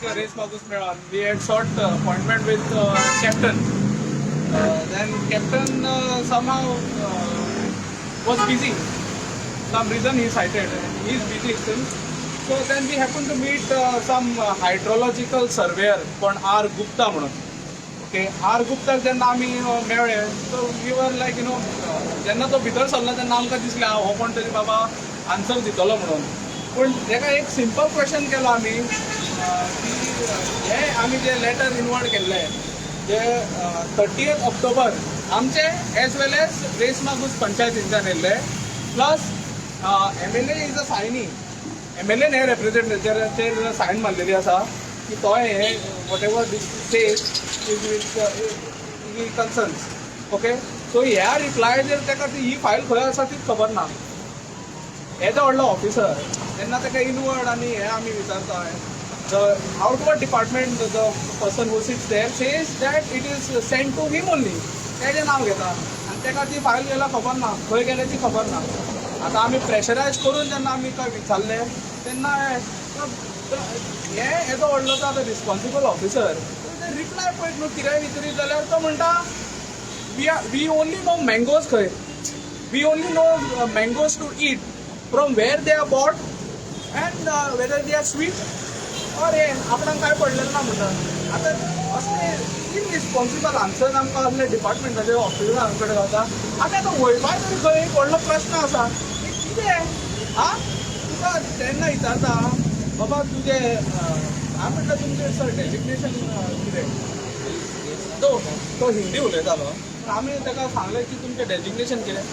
Race Magus Medan. We had sought appointment with captain. Then captain somehow was busy. Some reason he cited. He is busy still. So then we happened to meet some hydrological surveyor called R. Gupta म्हणून. Okay, R. Gupta जेन्ना आमी मेळ्ळे. So we were like जेन्ना तो भितर सरलो तेन्ना आमकां दिसलें हो कोण तरी बाबा आन्सर दितलो म्हणून. पण ताका एक सिंपल क्वेश्चन केलो आमी की हे आमी जे लेटर इनवर्ट केल्ले जे 30th ऑक्टोबर आमचे as well as Reis Magos पंचायतींच्यान येयल्ले प्लस MLA इज अ सायनी MLA हे रिप्रेझेंटेटिव्ह सायन मारलेली आसा की तो हे whatever this stage is with concerns. Okay, so ह्या रिप्लायचेर ताका ही फायल खंय आसा तीच खबर ना. एज अ व्हडलो ऑफिसर तेन्ना ताका इनवर्ड आनी हे आमी विचारता. The outward department, the person who sits there says that it is sent to him only. तेजें नांव घेता आनी ताका ती फायल गेल्या खबर ना, खंय गेल्या ती खबर ना. आतां आमी प्रेशरायज करून जेन्ना आमी काय विचारले तेन्ना हे एज अ व्हडलो आतां रिस्पॉन्सिबल ऑफिसर रिप्लाय पळयत न्हू कितेंय विचारीत जाल्यार तो म्हणटा वी ओनली नो मँगोज खंय, we only know mangoes to eat from where they are bought and whether they are sweet और हे आपणाक काय पडलेलं ना म्हणटा. आतां असले इनरिस्पॉन्सिबल आन्सर आमकां असले डिपार्टमेंटाचे ऑफिसरां कडेन गावता. आतां तो वयपाय तरी खंय एक व्हडलो प्रश्न आसा कितें तुका तेन्ना विचारता बाबा तुजें हांव म्हणटा तुमचें सर डेजिग्नेशन कितें. तो हिंदी उलयतालो. आमी ताका सांगलें की तुमचें डेजिग्नेशन कितें.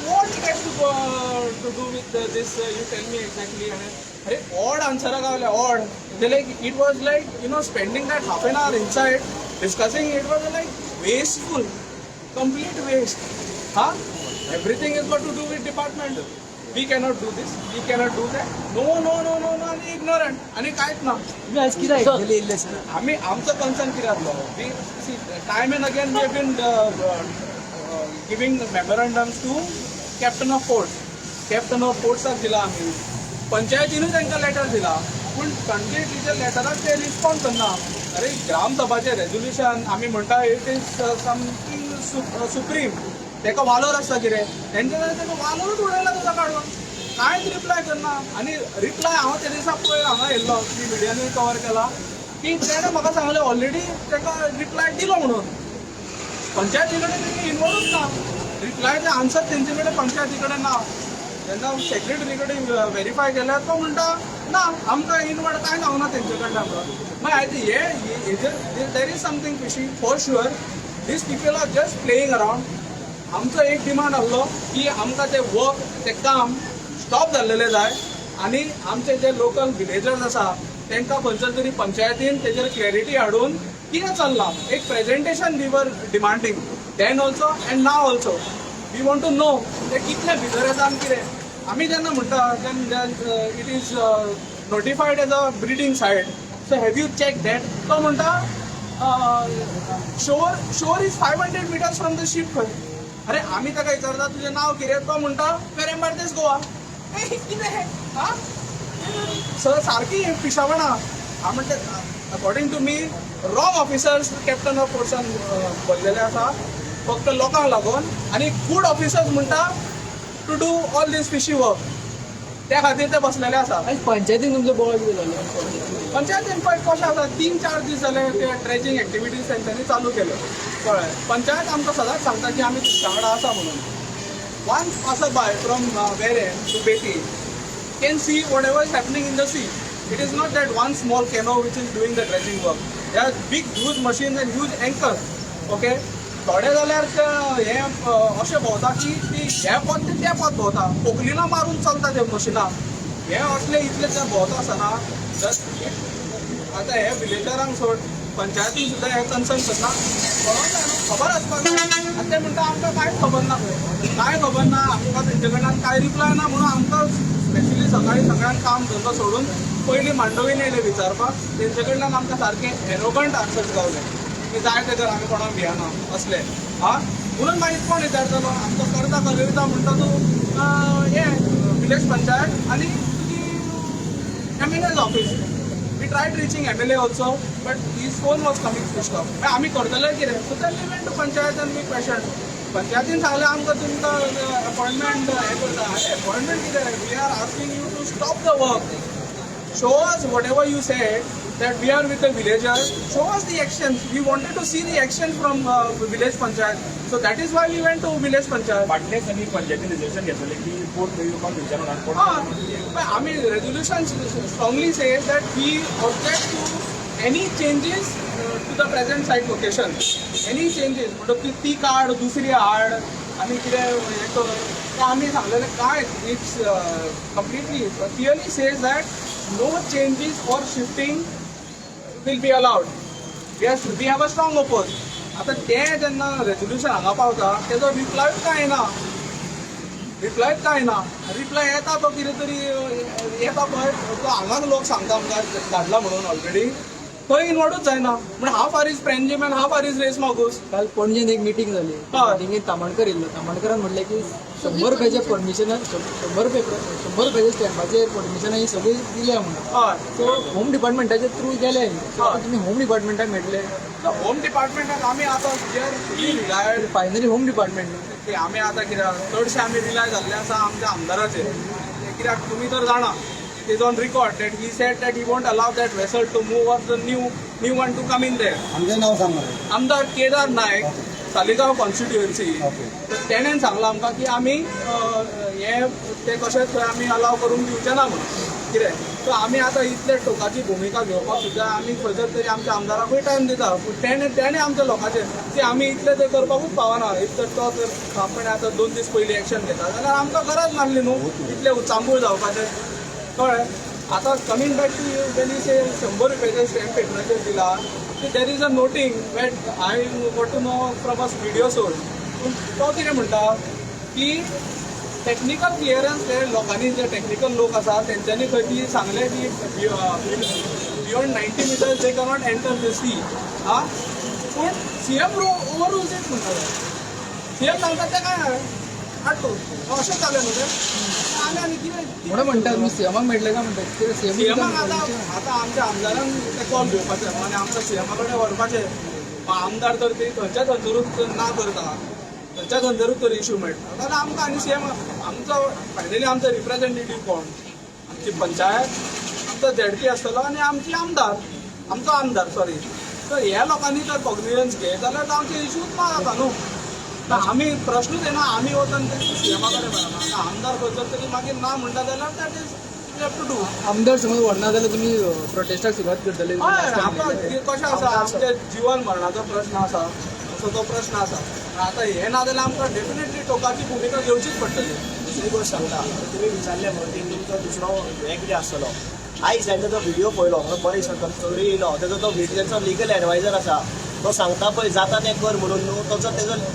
What it has to do with this? You tell me exactly. अरे odd answer Gawale odd. Like it was like spending that half an hour inside discussing. It was like wasteful, complete waste. Huh? Everything is got to do with department. We cannot do this. We cannot do that. No. आणि ignorant. आणि काहीच ना. मी आज किती ऐकलेले इल्ले sir. आम्ही आमचं कन्सर्न किती आसलो. We see time and again we have been giving memorandums to captain of forts. Captain of फोर्ट्साक दिला आमी. पंचायतीनूय तांकां लेटर दिला पूण कंप्लीटलीच्या लेटराक ते रिस्पॉन्ड करना. अरे ग्रामसभाचें रेजोल्युशन आमी म्हणटा इट इज समथींग सुप्रीम. ताका वालोर आसता कितें तेंच्या ताका वालोरूच उडयला तुका काडून. कांयच रिप्लाय करना. आनी रिप्लाय हांव त्या दिसा पयर हांगा येयल्लो की मिडियानूय कवर केला की तेणें म्हाका सांगलें ऑलरेडी ताका रिप्लाय दिलो म्हणून. पंचायती कडेन तेणी इनवॉल्वूच ना. रिप्लायचे आन्सर तेंचे कडेन पंचायती कडेन ना. तेन्ना सेक्रेटरी कडेन व्हेरीफाय केल्यार तो म्हणटा ना आमकां इनवर्ड कांय गावना तेंचे कडल्यान आमकां. मागीर हांवें there is something fishy for sure. This people are just playing around. आमचो एक डिमांड आसलो की आमकां ते वर्क ते काम स्टॉप जाल्लेले जाय आनी आमचे जे लोकल विलेजर्स आसा तांकां खंयच्या तरी पंचायतीन तेजेर क्लॅरिटी हाडून कितें चल्लां एक presentation we were demanding then also and now also. We want to know ते कितले भितर येता आनी कितें. आमी जेन्ना म्हणटा then it is notified as a breeding site. So have you check that. तो म्हणटा shore is 500 meters from the ship खंय. अरे आमी ताका विचारता तुजें नांव कितें. तो म्हणटा पेरेंबार्देस गोवा. कितें हां सर सारकी पिशावणां. हांव म्हणटा according to me wrong officers captain of फोर्ट्सान बसलेले आसा फक्त लोकांक लागून. आनी गूड ऑफिसर्स म्हणटा to do all this fishy work त्या खातीर ते बसलेले आसा. आज पंचायतीन तुमचो बोवाळ कितें जालो. पंचायतीन पळय कशें आसा 3-4 दीस जाले ते ट्रेजिंग एक्टिविटीज तेंच्यांनी चालू केल्यो. कळ्ळें. पंचायत आमकां सदांच सांगता की आमी तुमच्या वांगडा आसा म्हणून. Once pass by from Verem to Betim can see whatever is happening in the sea. It is not that one small canoe which is doing the dredging work. There are big huge machines and huge anchors. Okay. थोडे जाल्यार हे अशें भोंवता की ती हे पद ते त्या पद भोंवता. पोकलीना मारून चलता ते मशिनां. हे असले इतले ते भोंवता आसतना आतां हे विलेजरांक सोड पंचायतीन सुद्दां हे कन्सर्न करना. खबर आसपाक जाय. आनी ते म्हणटा आमकां कांयच खबर ना खंय. कांय खबर ना आमकां तेंचे कडल्यान कांय रिप्लाय ना म्हणून आमकां स्पेशली सकाळी सगळ्यांक काम धंदो सोडून पयलीं मांडवीन येयले विचारपाक. तेंचे कडल्यान आमकां सारके एरोगंट आन्सर्स गावले की जाय ते तर आमी कोणाक भियाना असले. हां म्हणून मागीर कोण विचारतलो आमकां करता कलयता म्हणटा तूं हे विलेज पंचायत आनी तुजी MLA's office. tried reaching MLA also, but his phone was coming switched off. मागीर आमी करतले कितें? So then we went to panchayat and we questioned. पंचायतीन सांगलें आमकां तुमकां अपॉइंटमेंट हें करता. अपॉइंटमेंट कितें? We are asking you to stop the work. Show us whatever you said that we are with the villagers. Show us the actions. We wanted to see the action from village panchayat. So that is why we went to village panchayat. फाटलेच आमी पंचायतीन रिजल्यूशन घेतलें की court येवपाक विचारून But I mean, resolution strongly says that we object to any changes to the present site location. Any changes, म्हणजे ती काढ, दुसरी हाड, आनी कितें हें कर. तें आमी सांगलेलें काय, it's completely clearly says that no changes or shifting will be allowed. Yes, we have a strong oppose. आता तें जेन्ना रेजोल्युशन हांगा पावता तेजो रिप्लायच काय ना. रिप्लाय येता तो कितें तरी येता पळय तो हांगाच लोक सांगता आमकां धाडला म्हणून ऑलरेडी थंय इनवर्टूच जायना म्हणजे हाफ आर इज फ्रेंडजीम and half are is Reis Magos. काल पणजेन एक मिटींग जाली. हय. मिटींगेत तामणकर येयल्लो. तामणकरान म्हटलें की 100 रुपयाचे परमिशन 100 रुपयाचे स्टॅम्पाचे परमिशन ही सगळी दिल्या म्हणून. हय. सो होम डिपार्टमेंटाच्या थ्रू गेले. तुमी होम डिपार्टमेंटाक मेळटले. होम डिपार्टमेंटाक आमी आतां रिलायड फायनली होम डिपार्टमेंट ते आमी आतां कित्याक चडशे आमी रिलाय जाल्ले आसा आमच्या आमदाराचेर. कित्याक तुमी तर जाणा it is on record that he said that he won't allow that vessel to move or the new one to come in there. आमचें नांव सांग. आमदार केदार नायक सालिगांव कॉन्स्टिट्युएन्सी तर तेणेन सांगलां आमकां की आमी हे ते कशेंच आमी अलाव करूंक दिवचे ना म्हणून कितें. सो आमी आतां इतले टोकाची भुमिका घेवपाक सुद्दां आमी खंयसर तरी आमच्या आमदाराकूय टायम दिता. पूण तेणे आमच्या लोकांचेर की आमी इतले ते करपाकूच पावना. इतलो तो जर आपण आतां 2 दीस पयलीं एक्शन घेता जाल्यार आमकां गरज नासली न्हू इतले उचांबूळ जावपाचें कळ्ळें. आतां coming back to you when you say 100 रुपयाचे स्टॅम्प पेपराचेर दिला there is a noting wait I want to know from a video source. पूण तो कितें म्हणटा की टेक्निकल क्लियरन्स ते लोकांनी जे टेक्निकल लोक आसा तेंच्यांनी खंय ती सांगलें की beyond 90 meters they cannot enter the sea. आं पूण सीएम ओवर रुल्स इट म्हणटा. सीएम सांगता तें काय हाडटो अशें जालें न्हू तें. आनी कितें म्हणून म्हणटात मी सीएमाक मेळटले काय म्हणटात. सीएमाक आतां आमच्या आमदारान ते कॉल घेवपाचें आनी आमच्या सीएमा कडेन व्हरपाचें. आमदार तर ती खंयच्या थंयसरूच ना करता खंयच्या थंयसरूच तर इश्यू मेळटा जाल्यार आमकां आनी सीएम आमचो फायनली आमचो रिप्रेझेंटेटीव कोण आमची पंचायत आमचो झेडपी आसतलो आनी आमची आमचो आमदार सॉरी. तर ह्या लोकांनी जर कॉग्निजन्स घेत जाल्यार आमचे इश्यूच ना जाता न्हू. आमी प्रश्नूच येना आमी वचून सीएमा कडेन मेळना. आमदार खंयसर तरी मागीर ना म्हणटा जाल्यार that is have to do. आमदार समज व्हरना जाल्यार तुमी प्रोटेस्टाक सुरवात करतले. हय आमकां कशें आसा आमचे जीवन मरणाचो प्रश्न आसा असो तो प्रश्न आसा. आतां हें ना जाल्यार आमकां डेफिनेटली टोकाची भुमिका घेवचीच पडटली. दुसरी गोष्ट सांगता तुमी विचारले म्हणून की तुमचो दुसरो हें कितें आसतलो. आयज हांवें तो व्हिडिओ पळयलो बरें दिसता स्टोरी येयलो तेजो तो तेजो लिगल एडवायजर आसा तो सांगता पळय जाता तें कर म्हणून न्हू.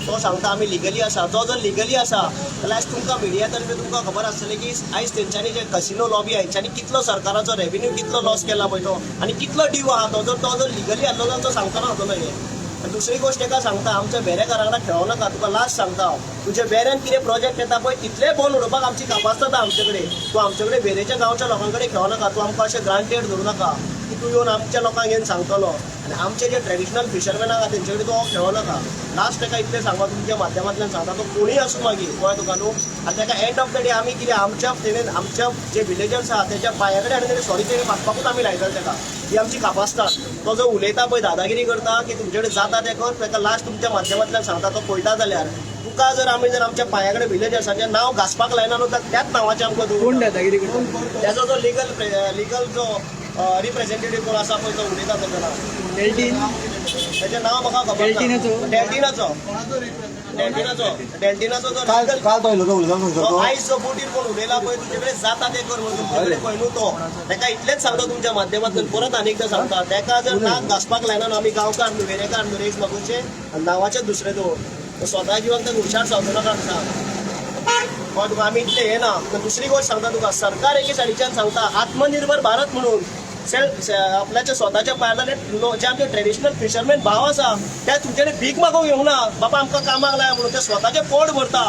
तो सांगता आमी लिगली आसा. तो जर लिगली आसा जाल्यार आयज तुमकां मिडिया तर्फे तुमकां खबर आसतलें की आयज तेंच्यांनी जे कसिनो लॉबी हांच्यांनी कितलो सरकाराचो रेव्हेन्यू कितलो लॉस केला पळय तो आनी कितलो ड्यू आहा तो जर लिगली आसलो जाल्यार तो सांगतना आसतलो हें. दुसरी गोष्ट एका सांगता आमच्या बेरेकारां वांगडा खेळो नाका. तुका लास्ट सांगता हांव तुज्या बेऱ्यान कितें प्रोजेक्ट येता पळय तितले बॉल उडोवपाक आमची कापासता आमचे कडेन. तूं आमचे कडेन बेरेच्या गांवच्या लोकां कडेन खेळो नाका. तूं आमकां अशें ग्रांटेड धरूं नाका की तूं येवन आमच्या लोकांक येवन सांगतलो. आनी आमचे जे ट्रेडिशनल फिशरमॅन आहा तेंचे कडेन तूं खेळो नाका. लास्ट ताका इतलें सांगता तुमच्या माध्यमांतल्यान सांगता तो कोणीय आसूं मागीर कळ्ळें तुका न्हू. आनी ताका एंड ऑफ द डे आमी कितें आमच्या जे विलेजर्स आहा तेच्या पांया कडेन आनी तेणें सॉरी तेणें वाचपाकूच आमी लायताले ताका. ही आमची कापासता. तो जो उलयता पळय दादागिरी करता की तुमचे कडेन जाता तें कर ताका लास्ट तुमच्या माध्यमांतल्यान सांगता तो पळयता जाल्यार तुका जर आमी जर आमच्या पांया कडेन विलेजर्साचें नांव घासपाक लायना न्हू तर त्याच नांवाचें आमकां कोण दूर दादागिरी करता. तेजो जो लिगल जो रिप्रेझेंटेटीव कोण आसा पळय तो उलयता तेजें नांव तेजें नांव म्हाका खबर ना. डेल्टिनाचो जो आयज जो बोटीर कोण उलयला पळय तुजे कडेन जाता तें कर म्हणून तुजे कडेन पळय न्हू तो ताका इतलेंच सांगता तुमच्या माध्यमांतल्यान परत आनी एकदां सांगता ताका जर नाक घासपाक लायना न्हू आमी गांवकार न्हू वेरेकार न्हू रेस मागूचे नांवाचें दुसरें दवर स्वता जिवन तें हुशार सांगतो नाका सांग तुका आमी इतलें हें ना. दुसरी गोश्ट सांगता तुका सरकार एके सायडीच्यान सांगता आत्मनिर्भर भारत म्हणून आपल्याच्या स्वतःच्या पायार जे आमचे ट्रेडिशनल फिशरमॅन भाव आसा त्या तुमचे भीक मागूंक येवंक ना बाबा आमकां कामाक लाया म्हणून ते स्वताचें पोट भरता.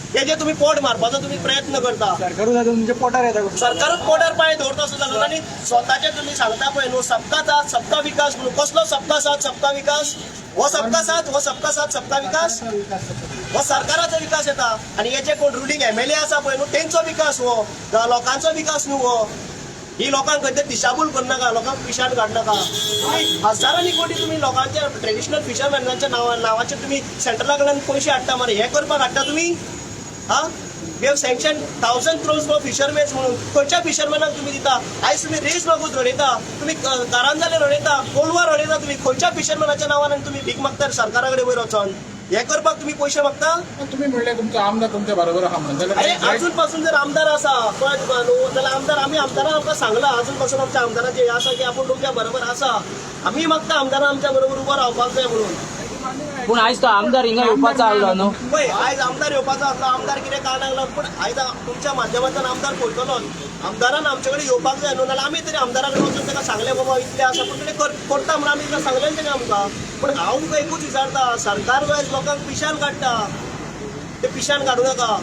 हे जे तुम्ही पोट मारपाचो तुम्ही प्रयत्न करता, सरकारूच आता तुमच्या पोटार येता सरकारच पोटार पाय दवरता असं जाता आणि स्वतःचे तुम्ही सांगता पळय न्हू सबका साथ सबका विकास म्हणून. कसलो सबका साथ सबका विकास? हो सबका साथ सबका विकास हो सरकाराचो विकास येता. आणि हे जे कोण रुलिंग MLA आसा पळय न्हू तेंचो विकास हो, लोकांचो विकास न्हू हो. ही लोकांक खंय दिशाभूल करनाका, लोकांक पिशाण काडनाका. तुम्ही हजारांनी कोटी तुम्ही लोकांच्या ट्रेडिशनल फिशरमॅनांच्या नावाचे तुम्ही सेंट्रला कडल्यान पयशे हाडटा मरे. हे करपाक हाडटा तुम्ही? हा, we have sanction 1000 crores for fishermans म्हणून. खंयच्या फिशरमॅनाक तुम्ही दिता? आयज तुम्ही रेस मागूच रडयता, तुम्ही कारंजाले रडयता, कोलवा रडयता. तुम्ही खंयच्या फिशरमॅनाच्या नांवान तुम्ही भीक मागता सरकारा कडेन वयर वचोन? हे करपाक तुम्ही पयशे मागता? तुम्ही म्हणले तुमचा आमदार तुमच्या बरोबर आहा म्हणून अरे अजून पासून जर आमदार आसा कळ्ळें तुका न्हू, जाल्यार आमदारान आमकां सांगला अजून पासून आमच्या आमदाराचे हे आसा की आपूण तुमच्या बरोबर आसा. आमी मागता आमदारान आमच्या बरोबर उबो रावपाक जाय म्हणून. पूण आयज तो आमदार हिंगा येवपाचो आयलो न्हू. पळय आयज आमदार येवपाचो आसलो, आमदार कितें कारणाक लागून, पूण आयज तुमच्या माध्यमांतल्यान आमदार पळयतलो. आमदारान आमचे कडेन येवपाक जाय न्हू, नाल्यार आमी तरी आमदारा कडेन वचून ताका सांगलें बाबा इतलें आसा पूण कितें करता म्हणून आमी ताका सांगलें तेणें आमकां. पूण हांव तुका एकूच विचारता, सरकार जो आयज लोकांक पिशान काडटा ते पिशान काडूं नाका.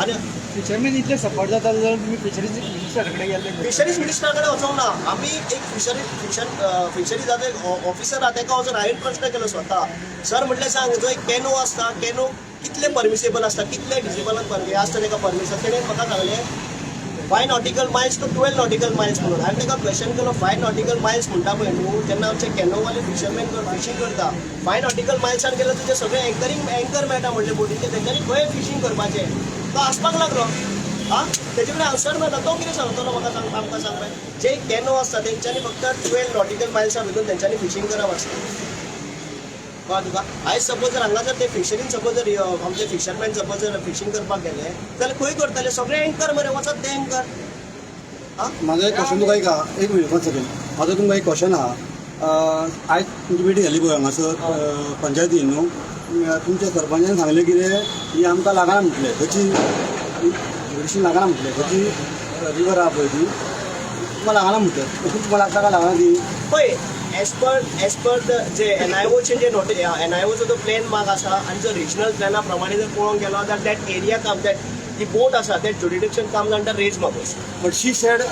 आनी फिशरमॅन इतले सपोर्ट जाता जाल्यार तुमी फिशरीज मिनिस्टरा कडेन गेले. फिशरीज मिनिस्टरा कडेन वचोंक ना. आमी एक फिशरीजाचो एक ऑफिसर आहा ताका वचून हांवें प्रश्न केलो स्वता. सर म्हटलें सांग, जो एक कॅनो आसता कॅनो कितले परमिसेबल आसता, कितले डिसेबलाक आसता ताका परमिशन? तेणें म्हाका सांगलें 5 nautical miles to 12 nautical miles म्हणून. हांवें ताका क्वेश्चन केलो 5 nautical miles म्हणटा पळय न्हू, जेन्ना आमचे कॅनोवाले फिशरमॅन फिशींग करता 5 nautical mileसान गेल्यार तुजें सगळें एंकर मेळटा म्हणलें बोटीचे. तेंच्यांनी खंय फिशींग करपाचें तो आसपाक लागलो. हा, तेजे कडेन आन्सर मेळटा. तो कितें सांगतलो म्हाका आमकां सांग. जे कॅनो आसता तेंच्यांनी फक्त 12 nautical mileसा भितर तेंच्यांनी फिशींग करप आसता. कळ्ळें तुका? आयज सपोज जर हांगा जर ते फिशरीन सपोज जर आमचे फिशरमॅन सपोज जर फिशींग करपाक गेले जाल्यार खंय करतले? सगळे एंकर मरे वचत ते एंकर. माझा एक क्वेश्चन तुका एक मिनिट 1 सेकंड. माझा तुमकां एक क्वेश्चन आहा. आयज तुमची मिटींग जाली पळय हांगासर पंचायतीन न्हू, तुमच्या सरपंचान सांगलें कितें ही आमकां लागना म्हटलें. खंयची लागना म्हटलें, खंयची रिवर आहा पळय ती तुमकां लागना म्हटलें. तुमकां लागता काय लागना ती? पळय एज पर जे NIOचे जे NIOचो जो प्लॅन मार्क आसा आनी जो रिजनल प्लॅना प्रमाणे जर पळोवंक गेलो जाल्यार that area come that the boat आसा that jurisdiction comes under Reis Magos. But she said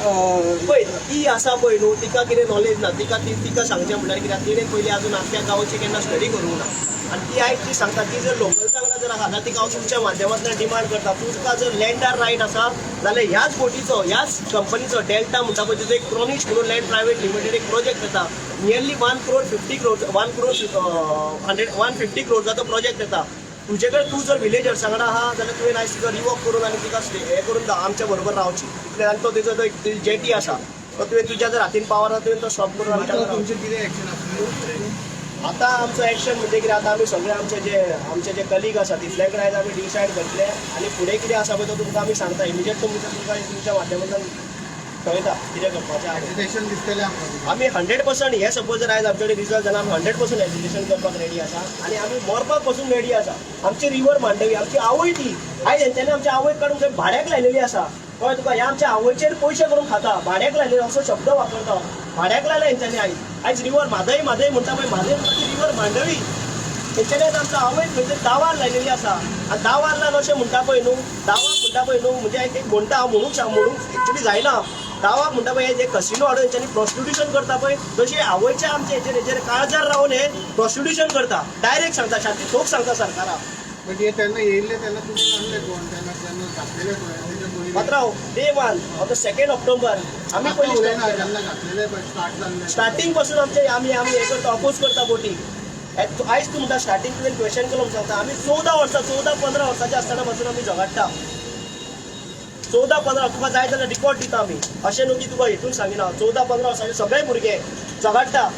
पळय ती आसा पळय न्हू, तिका कितें नॉलेज ना. तिका सांगचें म्हणल्यार कित्याक तिणें पयलीं आजून आख्या गांवची केन्ना स्टडी करूंक ना. आनी ती आयज ती सांगता ती जर लोकल्सांक जर आसा जाल्यार तिका हांव तुमच्या माध्यमांतल्यान डिमांड करता, तुका जर लँडार रायट आसा जाल्यार ह्याच बोटीचो ह्याच कंपनीचो डेल्टा म्हणटा पळय तिचो एक क्रॉनिक्स म्हणून लँड प्रायवेट लिमिटेड एक प्रोजेक्ट येता. नियरली 150 crores प्रोजेक्ट येता. तुजे कडेन तूं जर विलेजर्सां कडेन आहा जाल्यार तुवें आयज तिका रिवॉक करून आनी तिका हें करून आमच्या बरोबर रावची. कित्याक आनी तो तेजो तो एक जेटी आसा तो तुवें तुज्या जर हातीन पावर आसा तुवें तो स्टॉप करून आमच्या आतां आमचो एक्शन म्हणजे कितें आतां आमी सगळे आमचे जे कलीग आसा तितले कडेन आयज आमी डिसायड करतले आनी फुडें कितें आसा पळय तो तुमकां आमी सांगता. इमिजिएट तुमकां तुमच्या माध्यमांतल्यान कळयता कितें करपाचें आहा. आमी 100% हे सपोज जर आयज आमचे कडेन रिजल्ट जाल्यार आमी 100% एज्युकेशन करपाक रेडी आसा आनी आमी मरपाक पासून रेडी आसा. आमची रिवर मांडवी आमची आवय ती आयज हेंच्यांनी आमच्या आवयक काडून थंय भाड्याक लायलेली आसा. कळ्ळें तुका? ह्या आमच्या आवयचेर पयशे करून खाता. भाड्याक लायलेलो असो शब्द वापरता. भाड्याक लायला हेंच्यांनी आयज रिवर म्हादय म्हणटा पळय म्हादय म्हणटा ती रिवर मांडवी. तेंच्यांनी आयज आमच्या आवयक खंय तरी दावार लायलेली आसा. आनी दावार लावन अशें म्हणटा पळय न्हू, दावाक म्हणटा पळय न्हू म्हणजे एक म्हणटा हांव म्हणूंक एक्चुली जायना. दावाक म्हणटा पळय हे कसिनो हाडून हेंच्यांनी प्रॉस्टिट्युशन करता पळय तशें आवयचे आमचे हेचेर काळजार रावन हे प्रॉस्टिट्युशन करता. डायरेक्ट सांगता शांती ठोक सांगता सरकाराक. त्यांना येयले त्यांना तुम्ही आणले कोण त्यांना त्यांना घातलेले पात्रांव day 1 of the 2nd October आमी पयलीं त्यांना घातलेले स्टार्ट झाले स्टार्टिंग पासून आमचे आमी हे करता अपोज करता बोटी. आयज तूं म्हणटा स्टार्टिंग तुवें क्वेश्चन केलो सांगता आमी 14-15 वर्साचे आसतना पासून आमी झगडटा. 14-15 तुका जाय जाल्यार रिकॉर्ड दिता आमी. अशें न्हू की तुका हितून सांगिना. 14-15 वर्साचे सगळे भुरगे झगडटा.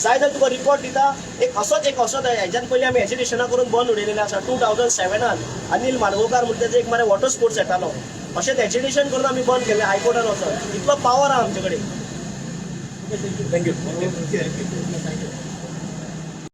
जाय जाल्यार तुका रिकॉर्ड दिता. एक असोच हेच्यान पयलीं आमी एज्युकेशना करून बंद उडयलेले आसा. 2007 अनिल माडगोकार म्हणटा तेजो एक मरे वॉटर स्पोर्ट्स येतालो. अशेंच एज्युकेशन करून आमी बंद केलें हायकोर्टान वचोन. इतलो पावर आहा आमचे कडेन. थँक्यू.